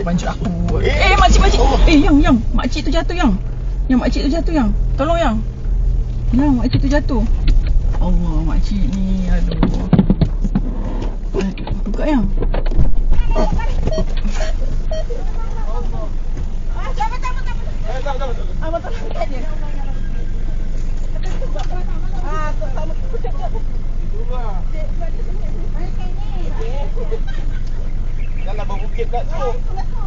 pancut aku. Makcik. Yang makcik tu jatuh yang. Yang makcik tu jatuh yang. Tolong yang. Yang makcik tu jatuh. Allah, makcik ni aduh. Buka yang. Janganlah berbukit pula tu.